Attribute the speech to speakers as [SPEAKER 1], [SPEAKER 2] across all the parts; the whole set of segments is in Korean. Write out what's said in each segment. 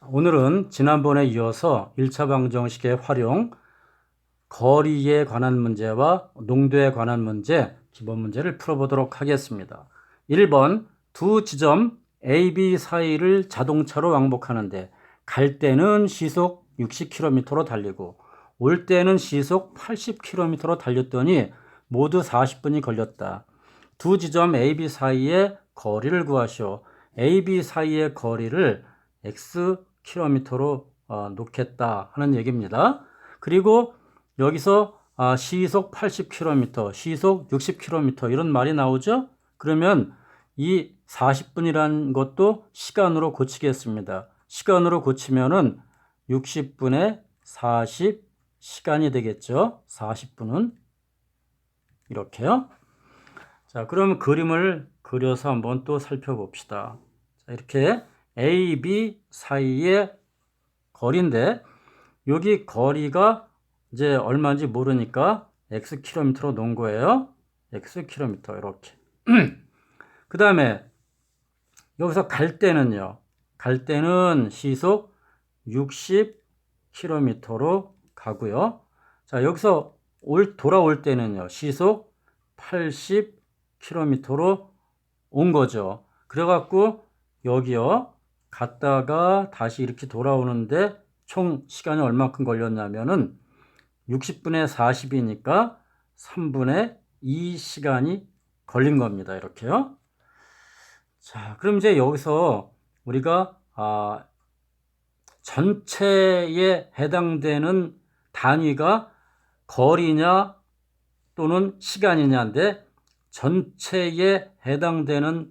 [SPEAKER 1] 오늘은 지난번에 이어서 1차 방정식의 활용, 거리에 관한 문제와 농도에 관한 문제, 기본 문제를 풀어보도록 하겠습니다. 1번, 두 지점 A, B 사이를 자동차로 왕복하는데 갈 때는 시속 60km로 달리고 올 때는 시속 80km로 달렸더니 모두 40분이 걸렸다. 두 지점 A, B 사이의 거리를 구하시오. A, B 사이의 거리를 X 킬로미터로 놓겠다 하는 얘기입니다. 그리고 여기서 시속 80km, 시속 60km 이런 말이 나오죠? 그러면 이 40분이라는 것도 시간으로 고치겠습니다. 시간으로 고치면은 60분의 40시간이 되겠죠? 40분은 이렇게요. 자, 그럼 그림을 그려서 한번 또 살펴봅시다. 자, 이렇게 A, B 사이의 거리인데 여기 거리가 이제 얼마인지 모르니까 X 킬로미터로 놓은 거예요. X 킬로미터 이렇게. 그 다음에 여기서 갈 때는요. 갈 때는 시속 60km로 가고요. 자, 여기서 돌아올 때는요. 시속 80km로 온 거죠. 그래갖고 여기요. 갔다가 다시 이렇게 돌아오는데 총 시간이 얼마큼 걸렸냐면은 60분의 40이니까 3분의 2시간이 걸린 겁니다. 이렇게요. 자, 그럼 이제 여기서 우리가 전체에 해당되는 단위가 거리냐 또는 시간이냐인데 전체에 해당되는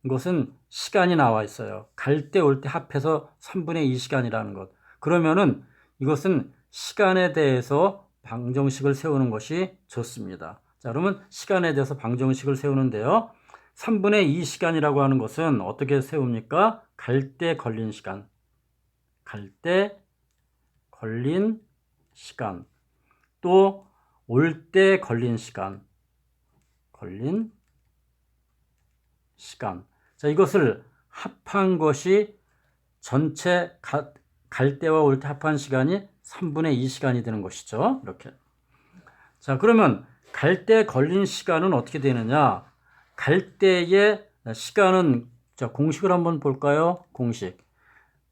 [SPEAKER 1] 것은 시간이 나와 있어요. 갈 때 올 때 합해서 3분의 2시간이라는 것. 그러면은 이것은 시간에 대해서 방정식을 세우는 것이 좋습니다. 자, 그러면 시간에 대해서 방정식을 세우는데요. 3분의 2시간이라고 하는 것은 어떻게 세웁니까? 갈 때 걸린 시간. 갈 때 걸린 시간. 또 올 때 걸린 시간. 걸린 시간. 자, 이것을 합한 것이 전체 갈 때와 올 때 합한 시간이 3분의 2시간이 되는 것이죠. 이렇게. 자, 그러면 갈 때 걸린 시간은 어떻게 되느냐? 갈 때의 시간은, 자, 공식을 한번 볼까요? 공식.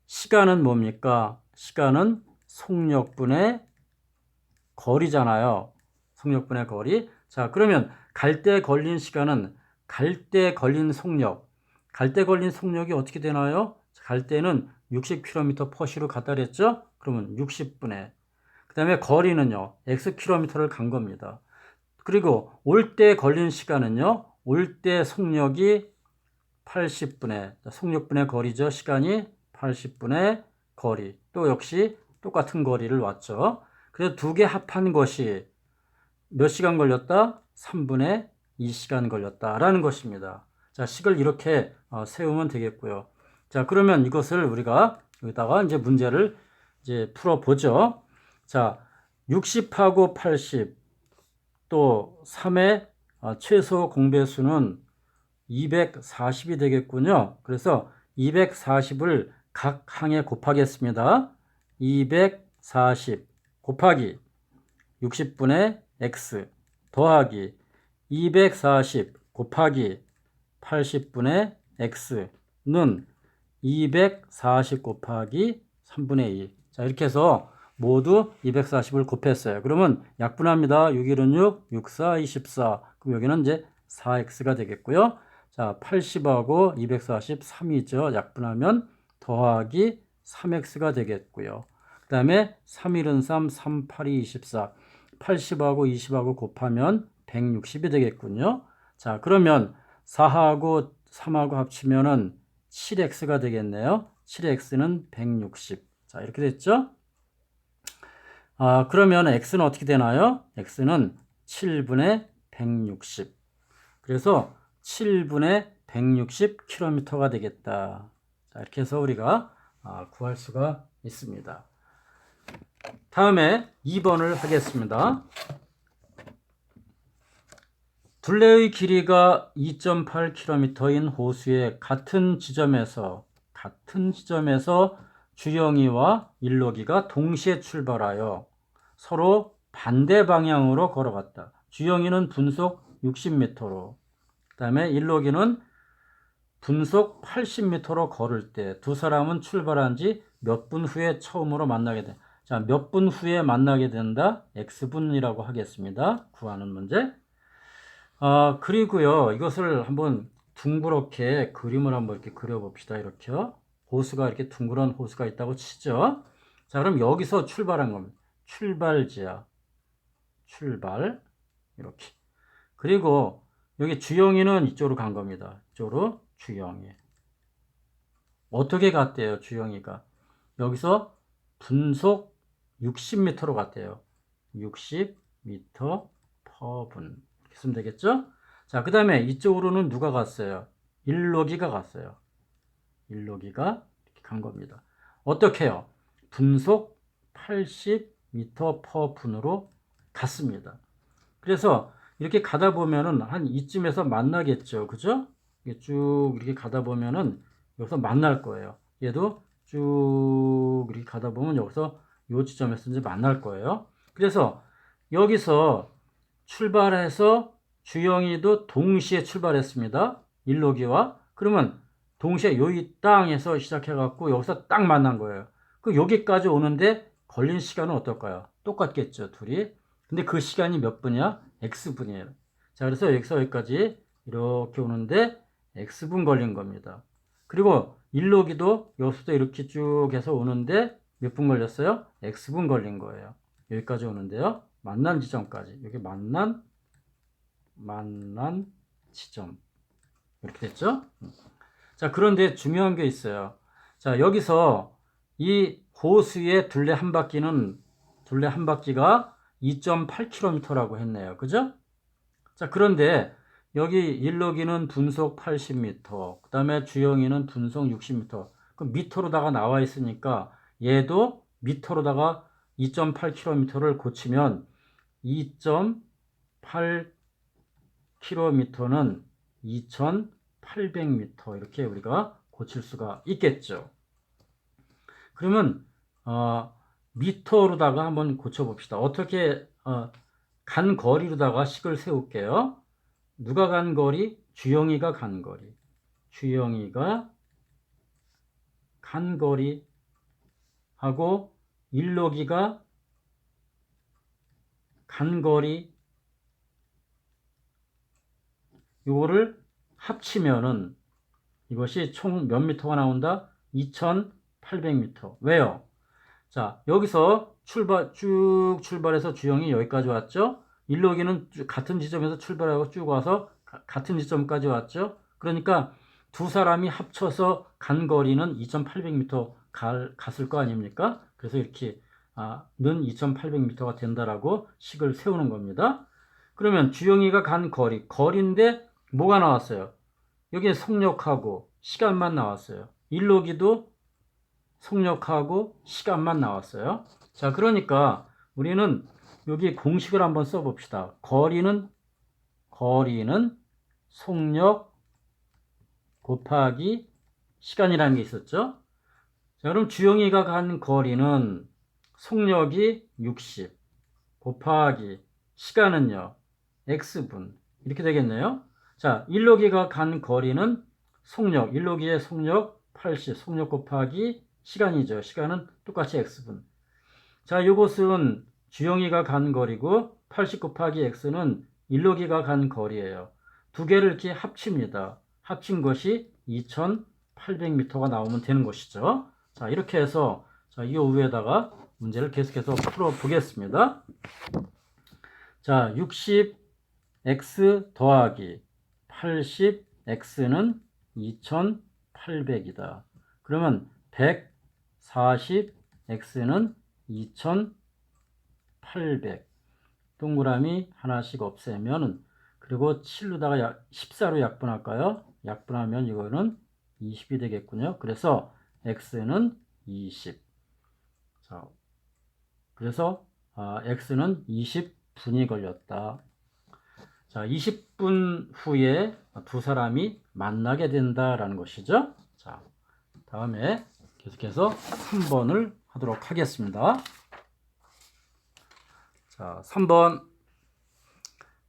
[SPEAKER 1] 시간은 뭡니까? 시간은 속력분의 거리잖아요. 속력분의 거리. 자, 그러면 갈 때 걸린 시간은 갈 때 걸린 속력. 갈 때 걸린 속력이 어떻게 되나요? 갈 때는 60km/s로 갔다 그랬죠? 그러면 60분의. 그 다음에 거리는요. X킬로미터를 간 겁니다. 그리고 올 때 걸린 시간은요. 올 때 속력이 80분의, 속력분의 거리죠. 시간이 80분의 거리. 또 역시 똑같은 거리를 왔죠. 그래서 두 개 합한 것이 몇 시간 걸렸다? 3분의 2시간 걸렸다라는 것입니다. 자, 식을 이렇게 세우면 되겠고요. 자, 그러면 이것을 우리가 여기다가 이제 문제를 이제 풀어보죠. 자, 60하고 80, 또 3의 최소 공배수는 240이 되겠군요. 그래서 240을 각 항에 곱하겠습니다. 240 곱하기 60분의 x 더하기 240 곱하기 80분의 x는 240 곱하기 3분의 2. 자, 이렇게 해서 모두 240을 곱했어요. 그러면 약분합니다. 6, 1은 6, 6, 4, 24. 그럼 여기는 이제 4x가 되겠고요. 자, 80하고 243이죠. 약분하면 더하기 3x가 되겠고요. 그 다음에 3, 1은 3, 3, 8이 24. 80하고 20하고 곱하면 160이 되겠군요. 자, 그러면 4하고 3하고 합치면은 7x가 되겠네요. 7x는 160. 자, 이렇게 됐죠? 그러면 x는 어떻게 되나요? x는 7분의 160. 그래서 7분의 160km가 되겠다. 자, 이렇게 해서 우리가 구할 수가 있습니다. 다음에 2번을 하겠습니다. 둘레의 길이가 2.8km인 호수의 같은 지점에서 주영이와 일록이가 동시에 출발하여 서로 반대 방향으로 걸어갔다. 주영이는 분속 60m로, 그 다음에 일록이는 분속 80m로 걸을 때 두 사람은 출발한 지 몇 분 후에 처음으로 만나게 돼. 자, 몇 분 후에 만나게 된다. x분이라고 하겠습니다. 구하는 문제. 그리고요, 이것을 한번 둥그렇게 그림을 한번 이렇게 그려봅시다. 이렇게요. 호수가 이렇게 둥그런 호수가 있다고 치죠. 자, 그럼 여기서 출발한 겁니다. 출발지야. 출발. 이렇게. 그리고 여기 주영이는 이쪽으로 간 겁니다. 이쪽으로 주영이. 어떻게 갔대요, 주영이가? 여기서 분속 60m로 갔대요. 60m per 분. 이렇게 쓰면 되겠죠? 자, 그 다음에 이쪽으로는 누가 갔어요? 일록이가 갔어요. 일록이가 이렇게 간 겁니다. 어떻게 해요? 분속 80m per 분으로 갔습니다. 그래서 이렇게 가다 보면은 한 이쯤에서 만나겠죠. 그죠? 쭉 이렇게 가다 보면은 여기서 만날 거예요. 얘도 쭉 이렇게 가다 보면 여기서 요 지점에서 이제 만날 거예요. 그래서 여기서 출발해서 주영이도 동시에 출발했습니다. 일록이와. 그러면 동시에 여기 땅에서 시작해갖고 여기서 딱 만난 거예요. 그 여기까지 오는데 걸린 시간은 어떨까요? 똑같겠죠, 둘이. 근데 그 시간이 몇 분이야? x분이에요. 자, 그래서 여기서 여기까지 이렇게 오는데 x분 걸린 겁니다. 그리고 일록이도 여기서부터 이렇게 쭉 해서 오는데 몇 분 걸렸어요? x분 걸린 거예요. 여기까지 오는데요. 만난 지점까지. 여기 만난 지점. 이렇게 됐죠? 자, 그런데 중요한 게 있어요. 자, 여기서 이 호수의 둘레 한 바퀴가 2.8km라고 했네요. 그죠? 자, 그런데 여기 일록이는 분속 80m, 그 다음에 주영이는 분속 60m. 그럼 미터로다가 나와 있으니까 얘도 미터로다가 2.8km를 고치면 2.8km는 2,800m 이렇게 우리가 고칠 수가 있겠죠. 그러면 미터로다가 한번 고쳐봅시다. 어떻게 간 거리로다가 식을 세울게요. 누가 간 거리? 주영이가 간 거리. 주영이가 간 거리 하고 일록이가 간 거리 요거를 합치면은 이것이 총 몇 미터가 나온다? 2,800m. 왜요? 자, 여기서 쭉 출발해서 주영이 여기까지 왔죠? 일록이는 같은 지점에서 출발하고 쭉 와서 같은 지점까지 왔죠? 그러니까 두 사람이 합쳐서 간 거리는 2,800m 갔을 거 아닙니까? 그래서 이렇게 는 2,800m가 된다라고 식을 세우는 겁니다. 그러면 주영이가 간 거리인데 뭐가 나왔어요? 여기에 속력하고 시간만 나왔어요. 일록이도 속력하고 시간만 나왔어요. 자, 그러니까 우리는 여기 공식을 한번 써봅시다. 거리는 속력 곱하기 시간이라는 게 있었죠. 자, 그럼 주영이가 간 거리는 속력이 60 곱하기 시간은요 x분 이렇게 되겠네요. 자, 일록이가 간 거리는 일록이의 속력 80 속력 곱하기 시간이죠. 시간은 똑같이 x분. 자, 이것은 주영이가 간 거리고 80 곱하기 x는 일록이가 간 거리예요. 두 개를 이렇게 합칩니다. 합친 것이 2,800m가 나오면 되는 것이죠. 자, 이렇게 해서 이 위에다가 문제를 계속해서 풀어보겠습니다. 자, 60x 더하기 80x는 2,800이다. 그러면 140x는 2,800. 동그라미 하나씩 없애면 그리고 7로다가 14로 약분할까요? 약분하면 이거는 20이 되겠군요. 그래서 x는 20. 자, 그래서 x는 20분이 걸렸다. 자, 20분 후에 두 사람이 만나게 된다라는 것이죠. 자, 다음에 계속해서 3번을 하도록 하겠습니다. 자, 3번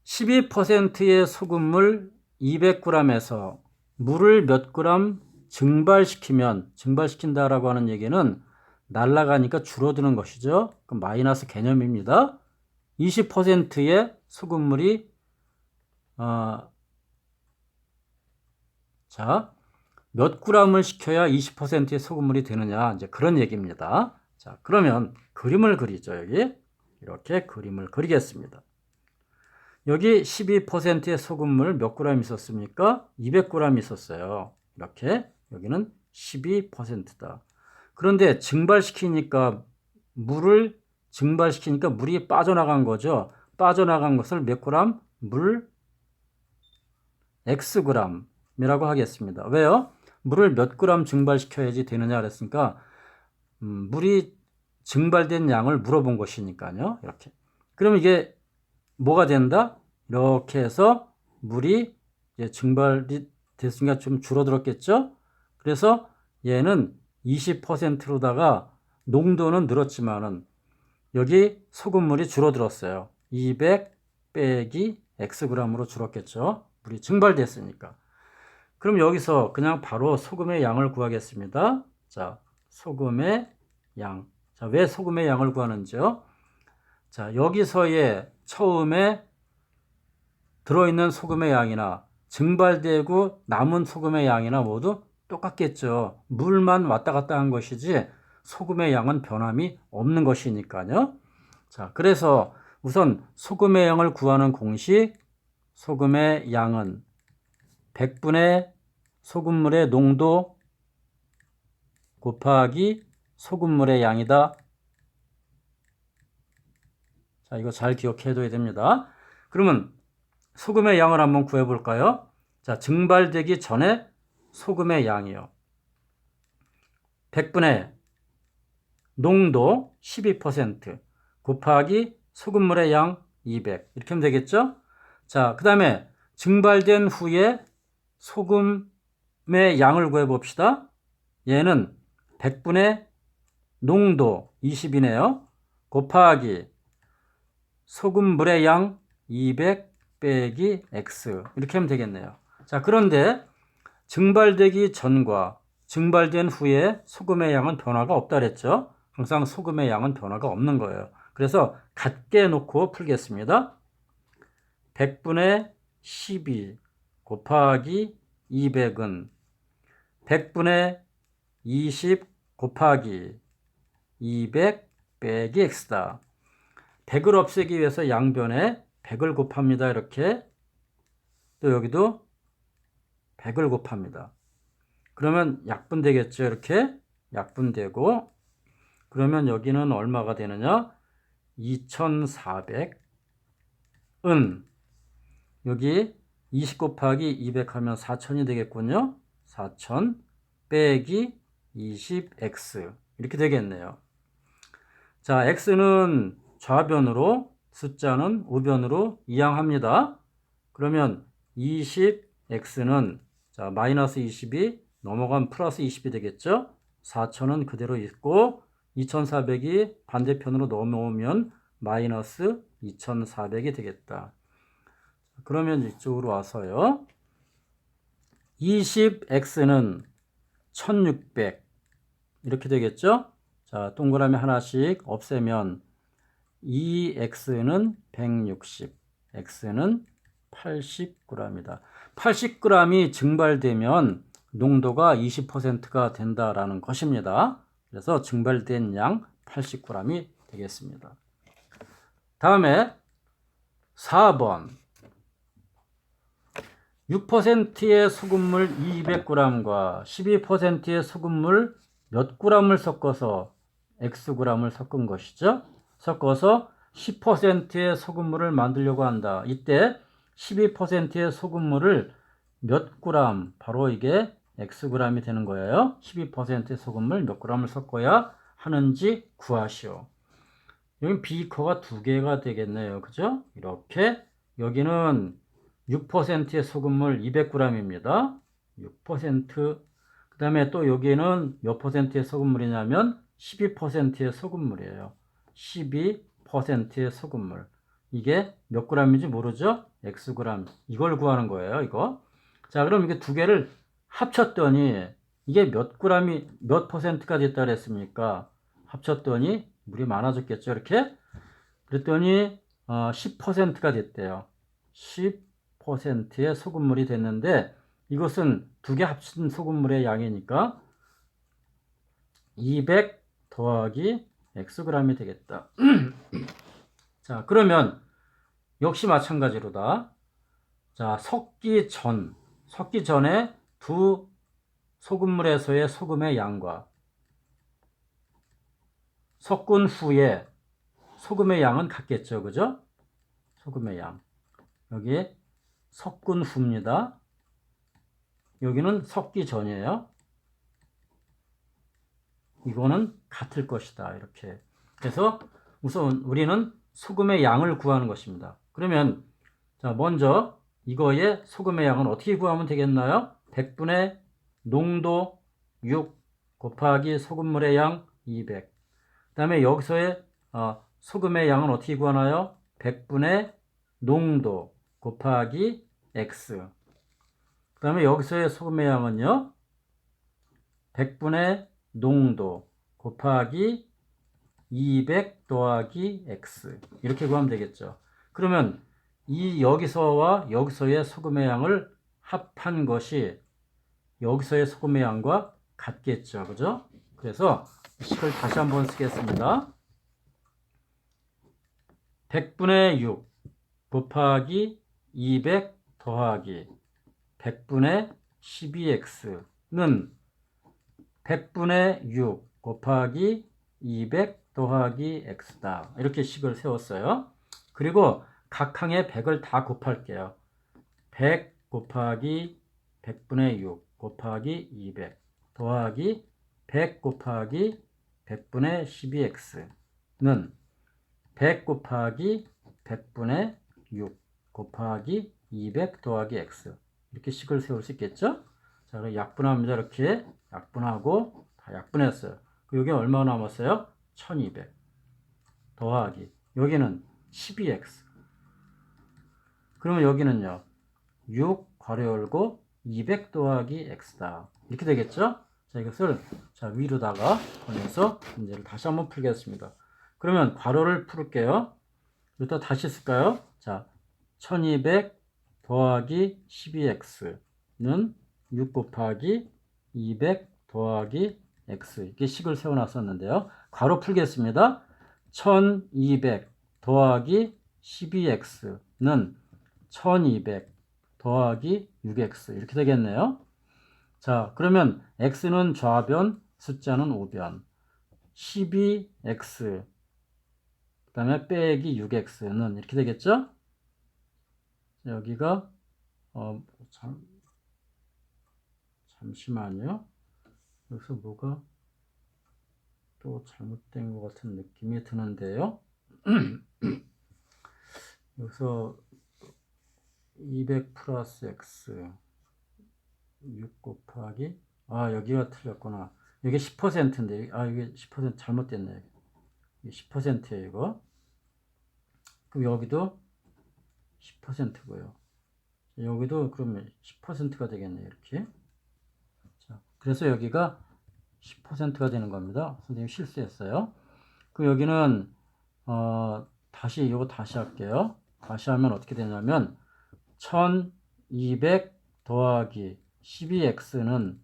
[SPEAKER 1] 12%의 소금물 200g에서 물을 몇 그램 증발시킨다라고 하는 얘기는 날아가니까 줄어드는 것이죠. 그럼 마이너스 개념입니다. 20%의 소금물이 자, 몇 g을 시켜야 20%의 소금물이 되느냐, 이제 그런 얘기입니다. 자, 그러면 그림을 그리죠. 여기 이렇게 그림을 그리겠습니다. 여기 12%의 소금물 몇 g 있었습니까? 200g 있었어요. 이렇게 여기는 12%다. 그런데 증발시키니까 물이 빠져나간 거죠. 빠져나간 것을 몇 g? 물 Xg이라고 하겠습니다. 왜요? 물을 몇 g 증발시켜야지 되느냐 그랬으니까 물이 증발된 양을 물어본 것이니까요. 이렇게. 그럼 이게 뭐가 된다? 이렇게 해서 물이 이제 증발이 됐으니까 좀 줄어들었겠죠? 그래서 얘는 20%로다가 농도는 늘었지만은 여기 소금물이 줄어들었어요. 200 빼기 Xg으로 줄었겠죠? 물이 증발됐으니까. 그럼 여기서 그냥 바로 소금의 양을 구하겠습니다. 자, 소금의 양. 자, 왜 소금의 양을 구하는지요? 자, 여기서의 처음에 들어있는 소금의 양이나 증발되고 남은 소금의 양이나 모두 똑같겠죠. 물만 왔다 갔다 한 것이지 소금의 양은 변함이 없는 것이니까요. 자, 그래서 우선 소금의 양을 구하는 공식, 소금의 양은 100분의 소금물의 농도 곱하기 소금물의 양이다. 자, 이거 잘 기억해둬야 됩니다. 그러면 소금의 양을 한번 구해볼까요? 자, 증발되기 전에 소금의 양이요. 100분의 농도 12% 곱하기 소금물의 양 200 이렇게 하면 되겠죠? 자, 그 다음에 증발된 후에 소금의 양을 구해봅시다. 얘는 100분의 농도 20이네요. 곱하기 소금물의 양 200 빼기 X 이렇게 하면 되겠네요. 자, 그런데 증발되기 전과 증발된 후에 소금의 양은 변화가 없다 그랬죠. 항상 소금의 양은 변화가 없는 거예요. 그래서 같게 놓고 풀겠습니다. 100분의 12 곱하기 200은 100분의 20 곱하기 200 빼기 X다. 100을 없애기 위해서 양변에 100을 곱합니다. 이렇게. 또 여기도 100을 곱합니다. 그러면 약분되겠죠. 이렇게 약분되고 그러면 여기는 얼마가 되느냐? 2400은 여기 20 곱하기 200 하면 4000이 되겠군요. 4000 빼기 20x 이렇게 되겠네요. 자, x는 좌변으로, 숫자는 우변으로 이항합니다. 그러면 20x는 자, 마이너스 20이 넘어간 플러스 20이 되겠죠. 4000은 그대로 있고 2400이 반대편으로 넘어오면 마이너스 2400이 되겠다. 그러면 이쪽으로 와서요. 20x는 1600 이렇게 되겠죠. 자, 동그라미 하나씩 없애면 2x는 160, x는 80g이다. 80g이 증발되면 농도가 20%가 된다라는 것입니다. 그래서 증발된 양 80g이 되겠습니다. 다음에 4번 6%의 소금물 200g과 12%의 소금물 몇 g을 섞어서 xg을 섞은 것이죠. 섞어서 10%의 소금물을 만들려고 한다. 이때 12%의 소금물을 몇 g, 바로 이게 xg이 되는 거예요. 12%의 소금물 몇 g을 섞어야 하는지 구하시오. 여기 비커가 두 개가 되겠네요. 그죠? 이렇게 여기는 6%의 소금물 200g입니다. 6%. 그 다음에 또 여기는 몇 퍼센트의 소금물이냐면 12%의 소금물이에요. 12%의 소금물. 이게 몇 g인지 모르죠? Xg. 이걸 구하는 거예요, 이거. 자, 그럼 이게 두 개를 합쳤더니 이게 몇 g이 몇 퍼센트가 됐다 그랬습니까? 합쳤더니 물이 많아졌겠죠, 이렇게? 그랬더니 10%가 됐대요. 10%의 소금물이 됐는데 이것은 두 개 합친 소금물의 양이니까 200 더하기 Xg이 되겠다. 자, 그러면 역시 마찬가지로다. 자, 섞기 전에 두 소금물에서의 소금의 양과 섞은 후에 소금의 양은 같겠죠, 그죠? 소금의 양. 여기 섞은 후입니다. 여기는 섞기 전이에요. 이거는 같을 것이다, 이렇게. 그래서 우선 우리는 소금의 양을 구하는 것입니다. 그러면 자, 먼저 이거의 소금의 양은 어떻게 구하면 되겠나요? 100분의 농도 6 곱하기 소금물의 양 200. 그 다음에 여기서의 소금의 양은 어떻게 구하나요? 100분의 농도 곱하기 x. 그 다음에 여기서의 소금의 양은요, 100분의 농도 곱하기 200 더하기 x. 이렇게 구하면 되겠죠. 그러면 이 여기서와 여기서의 소금의 양을 합한 것이 여기서의 소금의 양과 같겠죠. 그죠? 그래서 식을 다시 한번 쓰겠습니다. 100분의 6 곱하기 200 더하기 100분의 12x는 100분의 6 곱하기 200 더하기 x다. 이렇게 식을 세웠어요. 그리고 각 항에 100을 다 곱할게요. 100 곱하기 100분의 6 곱하기 200 더하기 100 곱하기 100분의 12x는 100 곱하기 100분의 6 곱하기 200 더하기 x. 이렇게 식을 세울 수 있겠죠? 자, 그럼 약분합니다. 이렇게 약분하고 다 약분했어요. 여기 얼마 남았어요? 1200 더하기 여기는 12x. 그러면 여기는요, 6 괄호 열고 200 더하기 x다. 이렇게 되겠죠? 자, 이것을 위로다가 보내서 문제를 다시 한번 풀겠습니다. 그러면 괄호를 풀을게요. 여기다 다시 쓸까요? 자, 1200 더하기 12x는 6 곱하기 200 더하기 x. 이렇게 식을 세워놨었는데요. 괄호 풀겠습니다. 1200 더하기 12x는 1200 더하기 6x. 이렇게 되겠네요. 자, 그러면 x는 좌변, 숫자는 우변. 12x 그 다음에 빼기 6x는 이렇게 되겠죠? 여기가 잠시만요. 여기서 뭐가 또 잘못된 것 같은 느낌이 드는데요. 여기서 200 플러스 x 6 곱하기 여기가 틀렸구나. 이게 10%인데 이게 10% 잘못됐네. 이게 10%예요, 이거. 그럼 여기도 10%고요. 여기도 그러면 10%가 되겠네요, 이렇게. 자, 그래서 여기가 10%가 되는 겁니다. 선생님 실수했어요. 그 여기는 다시 이거 다시 할게요. 다시 하면 어떻게 되냐면 1200 더하기 12x는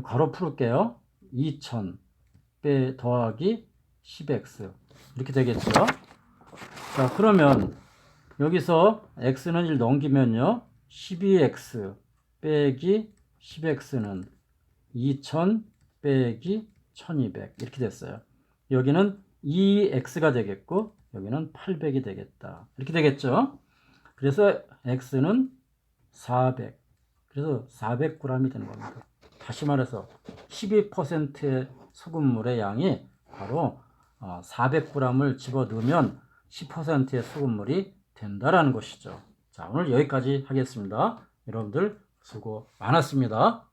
[SPEAKER 1] 괄호 풀을게요. 2000 더하기 10x 이렇게 되겠죠. 자, 그러면 여기서 x는 1 넘기면요, 12x 빼기 10x는 2000 빼기 1200 이렇게 됐어요. 여기는 2x가 되겠고 여기는 800이 되겠다. 이렇게 되겠죠. 그래서 x는 400. 그래서 400g이 되는 겁니다. 다시 말해서 12%의 소금물의 양이 바로 400g을 집어넣으면 10%의 소금물이 된다라는 것이죠. 자, 오늘 여기까지 하겠습니다. 여러분들 수고 많았습니다.